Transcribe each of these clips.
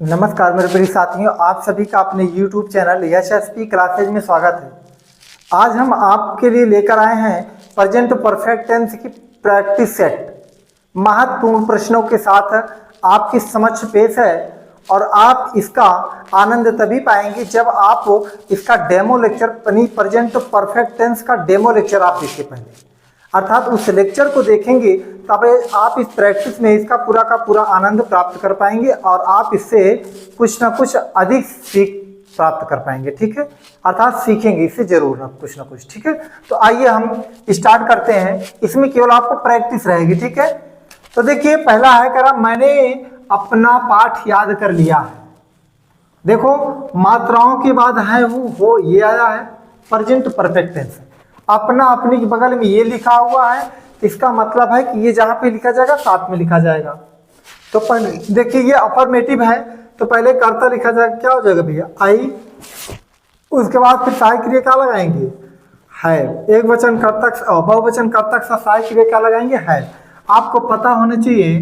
नमस्कार मेरे प्रिय साथियों, आप सभी का अपने YouTube चैनल यशस्वी क्लासेज में स्वागत है। आज हम आपके लिए लेकर आए हैं प्रेजेंट परफेक्ट टेंस की प्रैक्टिस सेट महत्वपूर्ण प्रश्नों के साथ आपके समक्ष पेश है और आप इसका आनंद तभी पाएंगे जब आप इसका demo lecture present perfect tense का डेमो लेक्चर आप देखिए पहले, अर्थात उस लेक्चर को देखेंगे तब आप इस प्रैक्टिस में इसका पूरा का पूरा आनंद प्राप्त कर पाएंगे और आप इससे कुछ ना कुछ अधिक सीख प्राप्त कर पाएंगे। ठीक है, अर्थात सीखेंगे इससे जरूर ना कुछ। ठीक है, तो आइए हम स्टार्ट करते हैं। इसमें केवल आपको प्रैक्टिस रहेगी। ठीक है, तो देखिए पहला है करा मैंने अपना पाठ याद कर लिया है। देखो मात्राओं के बाद है हो ये आया है प्रेजेंट परफेक्ट टेंस। अपना अपने के बगल में ये लिखा हुआ है, इसका मतलब है कि ये जहां पे लिखा जाएगा साथ में लिखा जाएगा। तो देखिए ये अफर्मेटिव है तो पहले कर्ता लिखा जाएगा, क्या हो जाएगा भैया आई, उसके बाद फिर सहायक क्रिया क्या लगाएंगे है, एक वचन कर्तक बहुवचन कर्तक सा सहायक क्रिया क्या लगाएंगे है। आपको पता होना चाहिए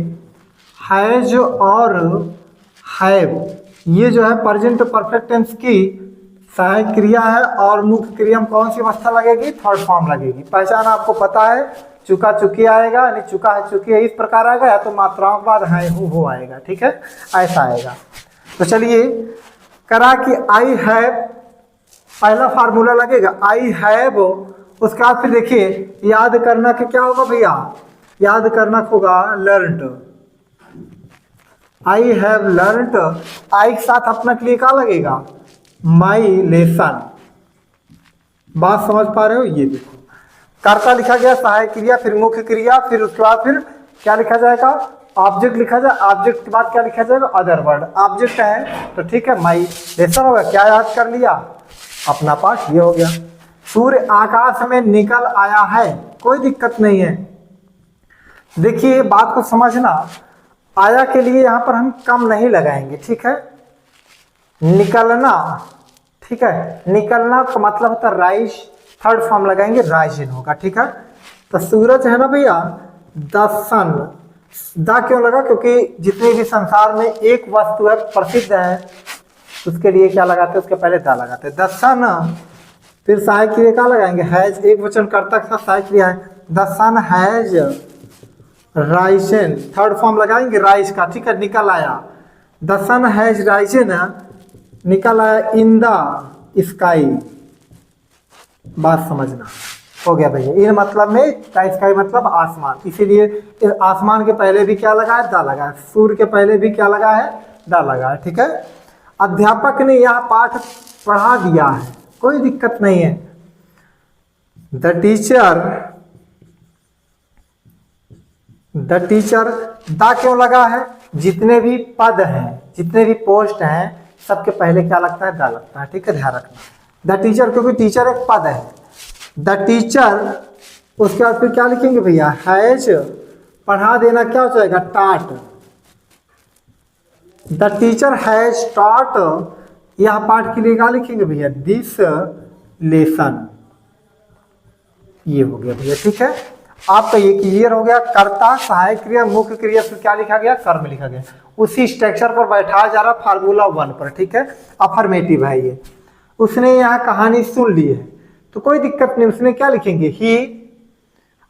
हैज और हैव ये जो है प्रेजेंट परफेक्ट टेंस की सहायक क्रिया है और मुख्य क्रिया में कौन सी अवस्था लगेगी, थर्ड फॉर्म लगेगी। पहचान आपको पता है, चुका चुकी आएगा, यानी चुका है चुकी है इस प्रकार आएगा, या तो मात्राओं के बाद है हो आएगा। ठीक है, ऐसा आएगा। तो चलिए करा कि आई हैव पहला फार्मूला लगेगा आई हैव, उसके बाद फिर देखिए याद करना कि क्या होगा भैया, याद करना होगा लर्नड। आई हैव लर्नड, आई के साथ अपना के लिए क्या लगेगा माई लेसन। बात समझ पा रहे हो, ये देखो कर्ता लिखा गया, सहायक क्रिया, फिर मुख्य क्रिया, फिर उसके बाद फिर क्या लिखा जाएगा ऑब्जेक्ट लिखा जाए, ऑब्जेक्ट के बाद क्या लिखा जाएगा अदर वर्ड। ऑब्जेक्ट है तो ठीक है माई लेसन होगा, क्या याद कर लिया अपना पाठ, ये हो गया। सूर्य आकाश में निकल आया है, कोई दिक्कत नहीं है। देखिए बात को समझना, आया के लिए यहां पर हम कम नहीं लगाएंगे। ठीक है, निकलना, ठीक है, निकलना का मतलब होता है राइज, थर्ड फॉर्म लगाएंगे राइजिन होगा। ठीक है, तो सूरज है ना भैया, द सन, द क्यों लगा, क्योंकि जितने भी संसार में एक वस्तु है प्रसिद्ध है उसके लिए क्या लगाते हैं, उसके पहले द लगाते हैं, द सन। फिर सहायक क्रिया क्या लगाएंगे हैज, एक वचन कर्ता का सहायक क्रिया है, the sun has risen, third form लगाएंगे राइज का। ठीक है, निकल आया, द सन हैज राइजन, निकल आया इन द स्काई। बात समझना हो गया भैया, इन मतलब में स्काई मतलब आसमान, इसीलिए आसमान के पहले भी क्या लगा है दा लगा है, सूर्य के पहले भी क्या लगा है दा लगा है। ठीक है, अध्यापक ने यह पाठ पढ़ा दिया है, कोई दिक्कत नहीं है। द टीचर दा क्यों लगा है, जितने भी पद हैं जितने भी पोस्ट हैं सबके पहले क्या लगता है दा लगता है। ठीक है, ध्यान रखना द टीचर, क्योंकि टीचर एक पद है। द टीचर, उसके बाद फिर क्या लिखेंगे भैया हैज, पढ़ा देना क्या हो जाएगा टाट। द टीचर हैज टॉट, यह पाठ के लिए क्या लिखेंगे भैया दिस लेसन। ये हो गया भैया। ठीक है, आपका ये क्लियर हो गया। कर्ता, सहायक क्रिया, मुख्य क्रिया, फिर क्या लिखा गया कर्म लिखा गया, उसी स्ट्रक्चर पर बैठाया जा रहा फार्मूला 1 पर। ठीक है, अफर्मेटिव है ये। उसने यहाँ कहानी सुन ली है तो कोई दिक्कत नहीं, उसने क्या लिखेंगे ही,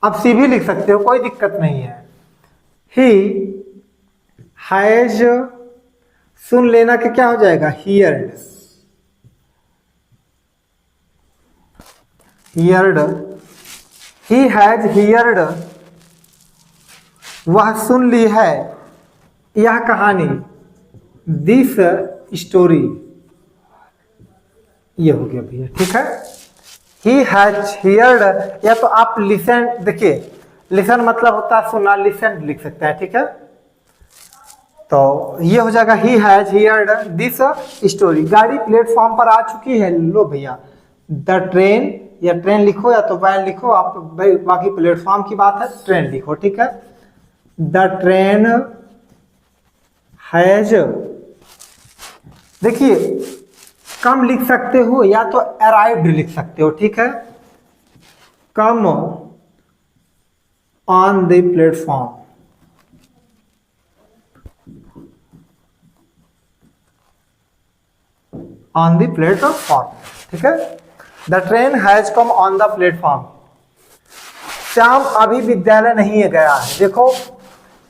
अब सी भी लिख सकते हो, कोई दिक्कत नहीं है। ही हैज, सुन लेना के क्या हो जाएगा heard, heard, he has heard, वह सुन ली है यह कहानी, दिस स्टोरी। ये हो गया भैया। ठीक है, ही हैज हियर्ड, या तो आप लिसन, देखिए लिसन मतलब होता है सुना, लिसन लिख सकते हैं। ठीक है, तो ये हो जाएगा he has heard this story. गाड़ी प्लेटफॉर्म पर आ चुकी है, लो भैया द ट्रेन, या ट्रेन लिखो या तो वैन लिखो, आप बाकी प्लेटफॉर्म की बात है, ट्रेन लिखो। ठीक है, द ट्रेन हैज, देखिए कम लिख सकते हो या तो अराइव्ड लिख सकते हो। ठीक है, come on the platform, on the platform, ठीक है। The train has come on the platform. Shyam अभी विद्यालय नहीं गया है। देखो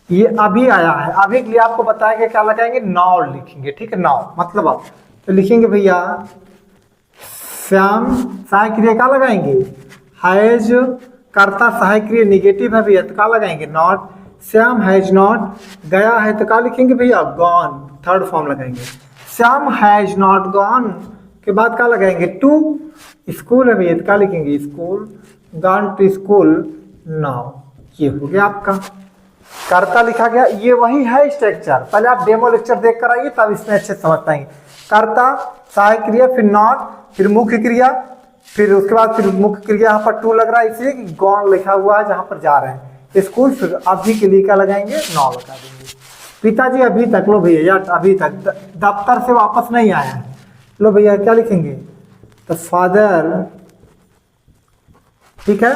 ये अभी आया है, अभी के लिए आपको बताया कि क्या लगाएंगे, नाउ लिखेंगे, ठीक है। नाउ मतलब आप तो लिखेंगे भैया श्याम, सहायक क्रिया क्या लगाएंगे, हैज, कर्ता सहायक क्रिया निगेटिव है भैया तो क्या लगाएंगे, नॉट। श्याम हैज नॉट गया है तो क्या लिखेंगे भैया, गॉन, थर्ड फॉर्म लगाएंगे। श्याम हैज नॉट गॉन के बाद क्या लगाएंगे, टू। स्कूल है भैया तो क्या लिखेंगे, school, gone to school now. ये हो गया आपका कर्ता लिखा गया। ये वही है स्ट्रक्चर, पहले आप डेमो लेक्चर देख कर आइए तब इसमें अच्छे से समझ पाएंगे। कर्ता, सहायक क्रिया, फिर नॉट, फिर मुख्य क्रिया, फिर उसके बाद फिर मुख्य क्रिया यहाँ पर टू लग रहा है इसलिए कि गॉन लिखा हुआ है जहाँ पर जा रहे हैं स्कूल। फिर अभी के लिए क्या लगाएंगे, नौ लगा देंगे। पिताजी अभी तक, लो भैया यार अभी तक दफ्तर से वापस नहीं आया है, लो भैया क्या लिखेंगे, तो फादर, ठीक है,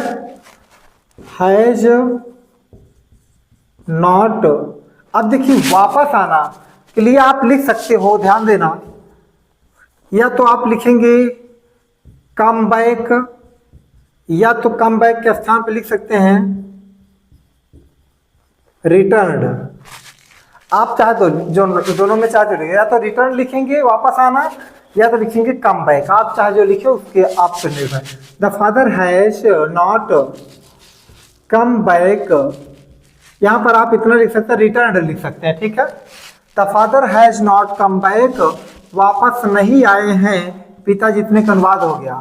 हैज नॉट। अब देखिए वापस आना के लिए आप लिख सकते हो, ध्यान देना, या तो आप लिखेंगे कम बैक, या तो कम बैक के स्थान पे लिख सकते हैं रिटर्न। आप चाहे तो जो दोनों में चाहे तो या तो रिटर्न लिखेंगे वापस आना, या तो लिखेंगे कम बैक, आप चाहे जो लिखे उसके आप पर निर्भर। The father has not come back, यहाँ पर आप इतना लिख सकते हैं, रिटर्न लिख सकते हैं, ठीक है। The father has not come back, वापस नहीं आए हैं पिताजी, इतने का अनुवाद हो गया।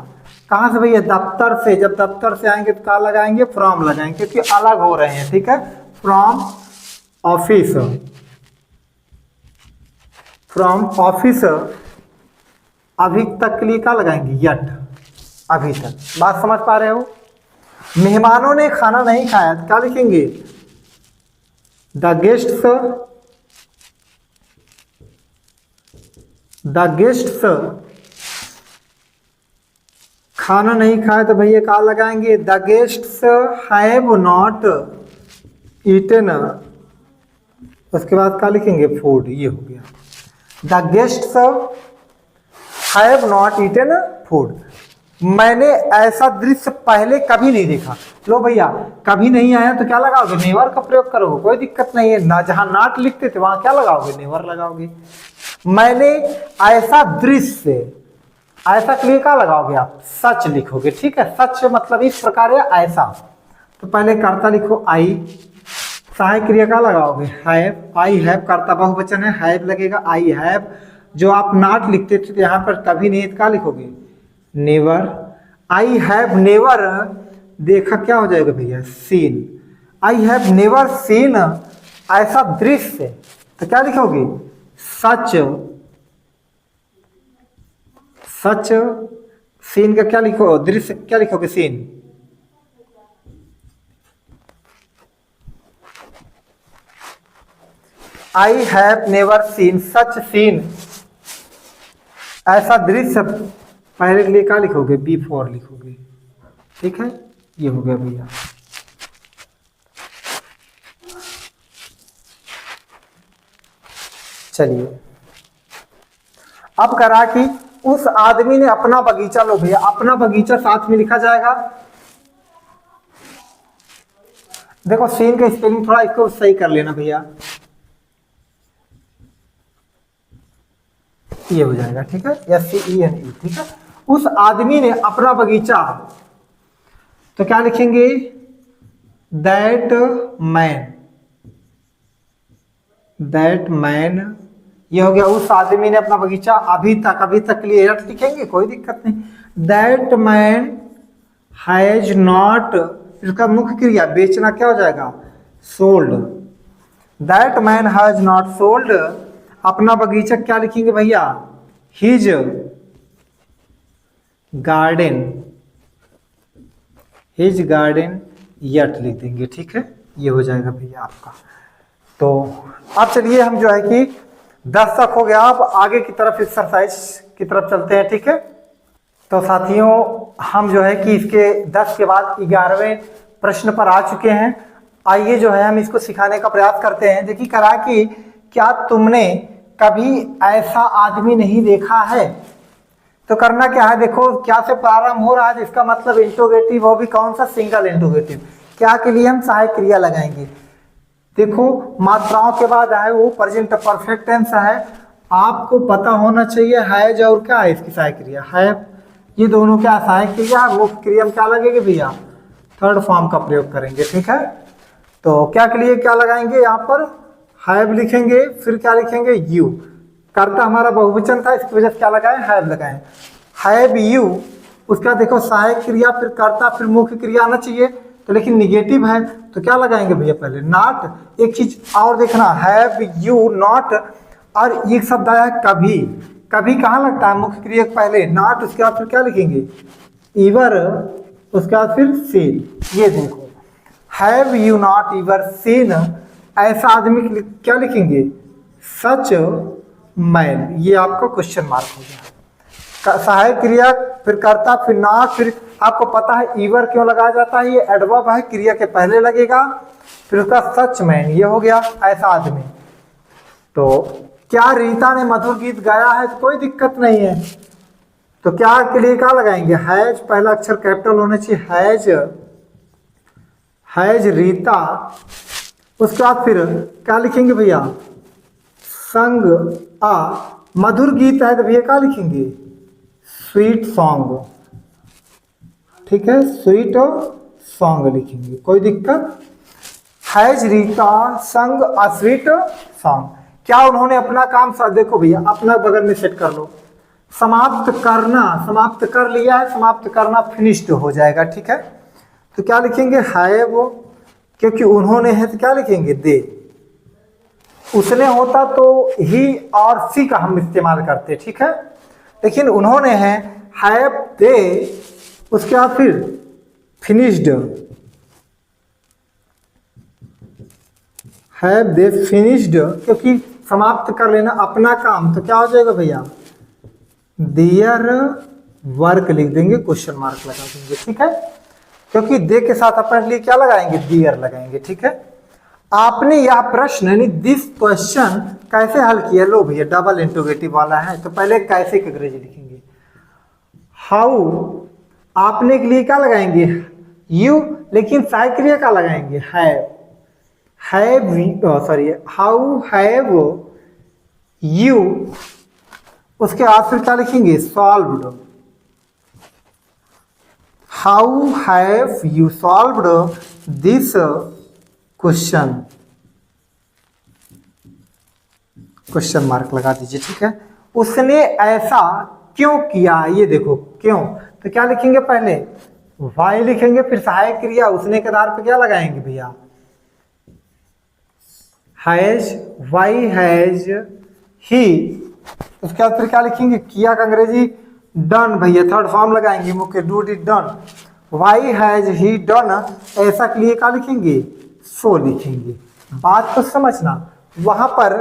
कहाँ से भैया, दफ्तर से। जब दफ्तर से आएंगे तो क्या लगाएंगे, फ्रॉम लगाएंगे क्योंकि अलग हो रहे हैं, ठीक है। फ्रॉम ऑफिस, फ्रॉम ऑफिस, अभी तक के लिए क्या लगाएंगे, यट, अभी तक। बात समझ पा रहे हो। मेहमानों ने खाना नहीं खाया तो क्या लिखेंगे, द गेस्ट्स, द गेस्ट्स खाना नहीं खाए तो भैया क्या लगाएंगे, the guests have not eaten, उसके बाद क्या लिखेंगे, फूड। ये हो गया, the guests have not eaten food. मैंने ऐसा दृश्य पहले कभी नहीं देखा। लो भैया कभी नहीं आया तो क्या लगाओगे, नेवर का प्रयोग करोगे, कोई दिक्कत नहीं है ना। जहां नॉट लिखते थे वहां क्या लगाओगे, नेवर लगाओगे। मैंने ऐसा दृश्य, ऐसा के लिए क्या लगाओगे आप, सच लिखोगे, ठीक है। सच मतलब इस प्रकार है ऐसा, तो पहले कर्ता लिखो आई, सहायक क्रिया का लगाओगे हैव, आई हैव, कर्ता बहुवचन है, हैव लगेगा, आई हैव। जो आप नॉट लिखते थे तो यहाँ पर कभी नहीं क्या लिखोगे, नेवर। आई हैव नेवर देखा, क्या हो जाएगा भैया, scene. I have never seen ऐसा दृश्य, तो क्या लिखोगे, सच, सच। सीन का क्या लिखो, दृश्य क्या लिखोगे, scene. I have never seen such scene, ऐसा दृश्य, पहले के लिए क्या लिखोगे, बिफोर लिखोगे, ठीक है। ये हो गया भैया। चलिए अब करा कि उस आदमी ने अपना बगीचा, लो भैया अपना बगीचा साथ में लिखा जाएगा। देखो सीन का स्पेलिंग थोड़ा इसको सही कर लेना भैया, ये हो जाएगा, ठीक है, SCENE, ठीक है। उस आदमी ने अपना बगीचा, तो क्या लिखेंगे, दैट मैन, दैट मैन। ये हो गया, उस आदमी ने अपना बगीचा अभी तक, अभी तक के लिए एट लिखेंगे, कोई दिक्कत नहीं। दैट मैन हैज नॉट, इसका मुख्य क्रिया बेचना क्या हो जाएगा, sold. That man has not sold, अपना बगीचा क्या लिखेंगे भैया, his garden, his garden yet लिख देंगे, ठीक है। ये हो जाएगा भैया आपका। तो अब चलिए हम जो है कि 10 तक हो गया, अब आगे की तरफ एक्सरसाइज की तरफ चलते हैं, ठीक है। तो साथियों हम जो है कि इसके 10 के बाद 11वें प्रश्न पर आ चुके हैं। आइए जो है हम इसको सिखाने का प्रयास करते हैं। देखिए करा कि क्या तुमने कभी ऐसा आदमी नहीं देखा है तो करना क्या है, देखो क्या से प्रारंभ हो रहा है, इसका मतलब इंट्रोगेटिव, वो भी कौन सा, सिंगल इंट्रोगेटिव। क्या के लिए हम सहायक क्रिया लगाएंगे, देखो मात्राओं के बाद है वो प्रेजेंट परफेक्ट टेंस है। आपको पता होना चाहिए हैज और क्या है इसकी सहायक क्रिया, हैव, ये दोनों क्या सहायक क्रिया, मुख्य क्रिया में क्या लगेगी भैया, थर्ड फॉर्म का प्रयोग करेंगे, ठीक है। तो क्या के लिए क्या लगाएंगे, यहाँ पर हैव लिखेंगे, फिर क्या लिखेंगे, यू, कर्ता हमारा बहुवचन था इसकी वजह से क्या लगाए, हैव लगाए, हैव यू। उसका देखो सहायक क्रिया फिर कर्ता फिर मुख्य क्रिया आना चाहिए, तो लेकिन निगेटिव है तो क्या लगाएंगे भैया, पहले नॉट। एक चीज और देखना, हैव यू नॉट, और एक शब्द आया है कभी, कभी कहाँ लगता है, मुख्य क्रिया के पहले नॉट, उसके बाद फिर क्या लिखेंगे, ईवर, उसके बाद फिर सीन। ये देखो have you not ever seen, ऐसा आदमी क्या लिखेंगे, सच मैन, ये आपका क्वेश्चन मार्क हो गया। सहायक क्रिया फिर कर्ता फिर नॉट, फिर आपको पता है ईवर क्यों लगाया जाता है, ये एडवर्ब है, क्रिया के पहले लगेगा, फिर उसका सच मैन, ये हो गया ऐसा आदमी। तो क्या रीता ने मधुर गीत गाया है, तो कोई दिक्कत नहीं है, तो क्या के लिए क्या लगाएंगे, हैज, पहला अक्षर कैपिटल होना चाहिए, हैज, हैज रीता। उसके बाद फिर क्या लिखेंगे भैया, संग आ, मधुर गीत है तो भैया क्या लिखेंगे, स्वीट सॉन्ग, ठीक है, स्वीट सॉन्ग लिखेंगे, कोई दिक्कत। हैज रीता संग अ स्वीट सॉन्ग, क्या उन्होंने अपना काम देखो भैया अपना बगल में सेट कर लो, समाप्त करना, समाप्त कर लिया है, समाप्त करना फिनिश्ड हो जाएगा, ठीक है। तो क्या लिखेंगे, हैव, क्योंकि उन्होंने है तो क्या लिखेंगे, दे, उसने होता तो ही और सी का हम इस्तेमाल करते, ठीक है, लेकिन उन्होंने है, हैव दे, उसके बाद फिर फिनिश्ड, हैव दे फिनिश्ड, क्योंकि समाप्त कर लेना अपना काम, तो क्या हो जाएगा भैया, देयर वर्क लिख देंगे, क्वेश्चन मार्क लगा देंगे, ठीक है, क्योंकि दे के साथ अपने लिए क्या लगाएंगे, देयर लगाएंगे, ठीक है। आपने यह प्रश्न यानी दिस क्वेश्चन कैसे हल किया, लो भैया डबल इंट्रोगेटिव वाला है, तो पहले कैसे की अंग्रेजी लिखेंगे, हाउ, आपने के लिए क्या लगाएंगे, यू, लेकिन सहायक क्रिया क्या लगाएंगे, have, sorry how have you, उसके बाद फिर क्या लिखेंगे, solved, how have you solved this question, question mark लगा दीजिए, ठीक है। उसने ऐसा क्यों किया, ये देखो क्यों, तो क्या लिखेंगे, पहले वाई लिखेंगे, फिर सहायक क्रिया उसने के आधार पे क्या लगाएंगे भैया, हैज, वाई हैज ही, उसके बाद फिर क्या लिखेंगे, किया का अंग्रेजी डन, भैया थर्ड फॉर्म लगाएंगे, मुख्य do did done, why has he done, ऐसा के लिए क्या लिखेंगे, सो लिखेंगे। बात तो समझना, वहां पर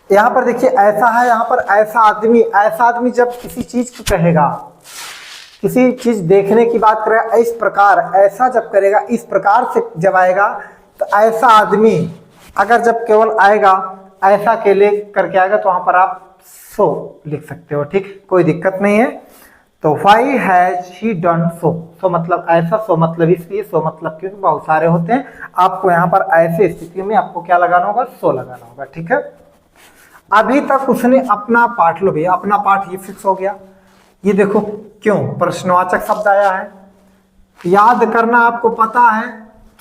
यहाँ पर देखिए ऐसा है, यहाँ पर ऐसा आदमी, ऐसा आदमी जब किसी चीज को कहेगा, किसी चीज देखने की बात करेगा, इस प्रकार, ऐसा जब करेगा, इस प्रकार से जब आएगा, तो ऐसा आदमी अगर जब केवल आएगा ऐसा के लिए करके आएगा, तो वहां पर आप सो लिख सकते हो, ठीक, कोई दिक्कत नहीं है। तो why has he done so, so मतलब ऐसा, सो मतलब इसलिए, सो मतलब क्योंकि बहुत सारे होते हैं, आपको यहाँ पर ऐसे स्थिति में आपको क्या लगाना होगा, सो लगाना होगा, ठीक है। अभी तक उसने अपना पाठ, लो भैया अपना पाठ ये फिक्स हो गया, ये देखो क्यों प्रश्नवाचक शब्द आया है, याद करना आपको पता है,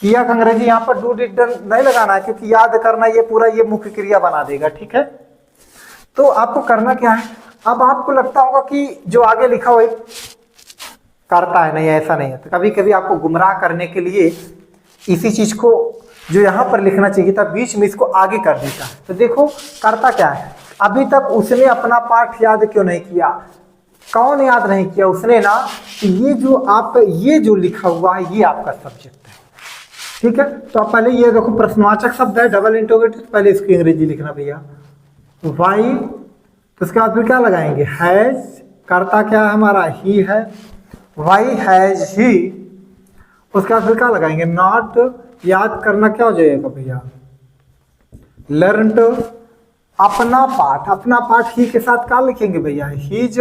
किया का अंग्रेजी यहाँ पर डू डिड डन नहीं लगाना है, क्योंकि याद करना ये पूरा ये मुख्य क्रिया बना देगा, ठीक है। तो आपको करना क्या है, अब आपको लगता होगा कि जो आगे लिखा हुआ करता है, नहीं ऐसा नहीं है, तो कभी कभी आपको गुमराह करने के लिए इसी चीज को जो यहाँ पर लिखना चाहिए था बीच में इसको आगे कर देता है। तो देखो करता क्या है, अभी तक उसने अपना पाठ याद क्यों नहीं किया, कौन याद नहीं किया, उसने ना, कि ये जो आप ये जो लिखा हुआ है ये आपका सब्जेक्ट है, ठीक है। तो आप पहले ये देखो प्रश्नवाचक शब्द है डबल इंट्रोगेटिव, पहले इसकी अंग्रेजी लिखना भैया, वाई, तो उसके बाद फिर क्या लगाएंगे, हैज, करता क्या है हमारा, ही है, वाई हैज ही, उसके बाद फिर क्या लगाएंगे, नॉट, याद करना क्या हो जाएगा भैया, लर्नड, अपना पाठ, अपना पाठ ही के साथ क्या लिखेंगे भैया, हीज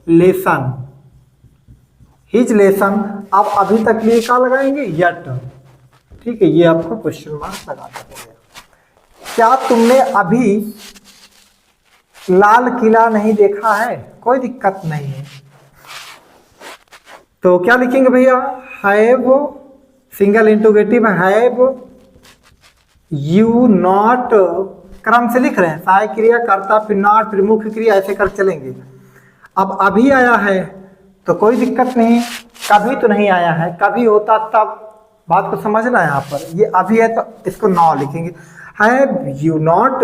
लेसन, हिज लेसन। आप अभी तक लिए क्या लगाएंगे, यट। ठीक है, ये आपको क्वेश्चन मार्क लगा देंगे। क्या तुमने अभी लाल किला नहीं देखा है, कोई दिक्कत नहीं है। तो क्या लिखेंगे भैया, have, single interrogative, have you not, क्रम से लिख रहे हैं, सहायक क्रिया, कर्ता, फिर नॉट, फिर मुख्य क्रिया, ऐसे कर चलेंगे। अब अभी आया है तो कोई दिक्कत नहीं, कभी तो नहीं आया है, कभी होता तब, बात को समझना है यहाँ पर। ये अभी है तो इसको नाउ लिखेंगे, हैव यू नॉट।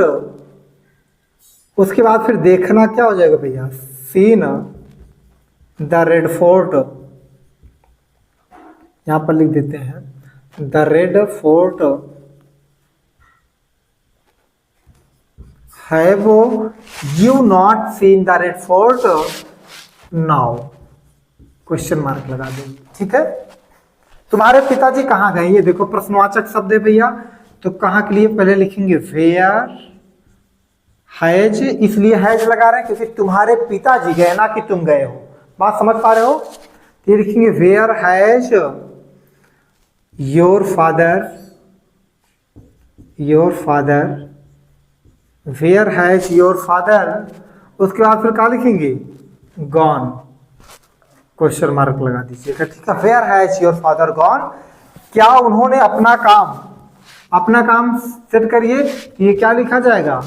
उसके बाद फिर देखना क्या हो जाएगा भैया, सीन द रेड फोर्ट, यहां पर लिख देते हैं the red fort. Have you not seen the red fort now, question mark लगा देंगे। ठीक है, तुम्हारे पिताजी कहाँ गए, ये देखो प्रश्नवाचक शब्द है भैया, तो कहाँ के लिए पहले लिखेंगे वेयर हैज, इसलिए हैज लगा रहे हैं क्योंकि तुम्हारे पिताजी गए ना कि तुम गए हो, बात समझ पा रहे हो। तो ये लिखेंगे where has your father, your father, where has your father. उसके बाद फिर क्या लिखेंगे, गॉन, क्वेश्चन मार्क लगा दीजिएगा। ठीक है, where has your father gone, क्या उन्होंने अपना काम, अपना काम सेट करिए, ये क्या लिखा जाएगा,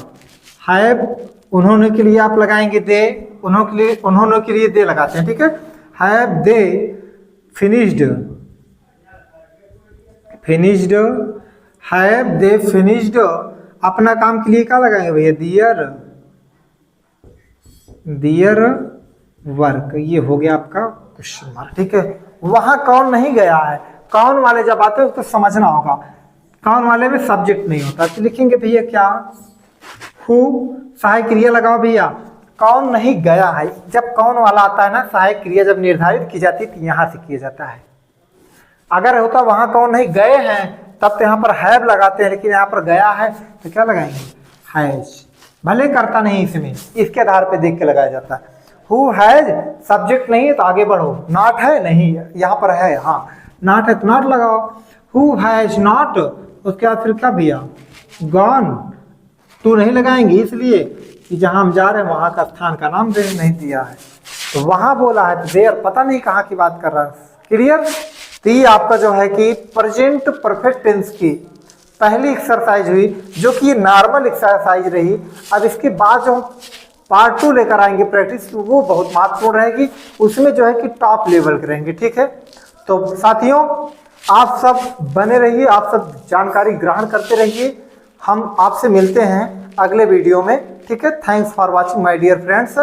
हैव, उन्होंने के लिए आप लगाएंगे दे, उन्होंने के लिए दे लगाते हैं। ठीक है, have they finished, finished, have they finished, अपना काम के लिए क्या लगाएंगे भैया, दियर, दियर वर्क। ये हो गया आपका क्वेश्चन मार्क। ठीक है, वहां कौन नहीं गया है, कौन वाले जब आते हैं तो समझना होगा, कौन वाले में सब्जेक्ट नहीं होता, तो लिखेंगे भैया क्या, हु, सहायक क्रिया लगाओ भैया, कौन नहीं गया है। जब कौन वाला आता है ना, सहायक क्रिया जब निर्धारित की जाती है तो यहां से किया जाता है। अगर होता वहां कौन नहीं गए हैं तब तो यहाँ पर हैव लगाते हैं, लेकिन यहाँ पर गया है तो क्या लगाएंगे, हैज। भले करता नहीं इसमें, इसके आधार पे देख के लगाया जाता है। हु हैज, सब्जेक्ट नहीं है तो आगे बढ़ो, नॉट है नहीं, यहाँ पर है, हाँ नॉट है तो नॉट लगाओ, हु हैज नॉट। उसके बाद फिर क्या भैया, गॉन, टू नहीं लगाएंगे इसलिए कि जहां हम जा रहे हैं वहां का स्थान का नाम नहीं दिया है, तो वहां बोला है देयर, पता नहीं कहाँ की बात कर रहा है। क्लियर, तो ये आपका जो है कि प्रेजेंट परफेक्ट टेंस की पहली एक्सरसाइज हुई, जो कि ये नॉर्मल एक्सरसाइज रही। अब इसके बाद जो पार्ट 2 लेकर आएंगे प्रैक्टिस, वो बहुत महत्वपूर्ण रहेगी, उसमें जो है कि टॉप लेवल करेंगे। ठीक है, तो साथियों आप सब बने रहिए, आप सब जानकारी ग्रहण करते रहिए, हम आपसे मिलते हैं अगले वीडियो में। ठीक है, thanks for watching my dear friends.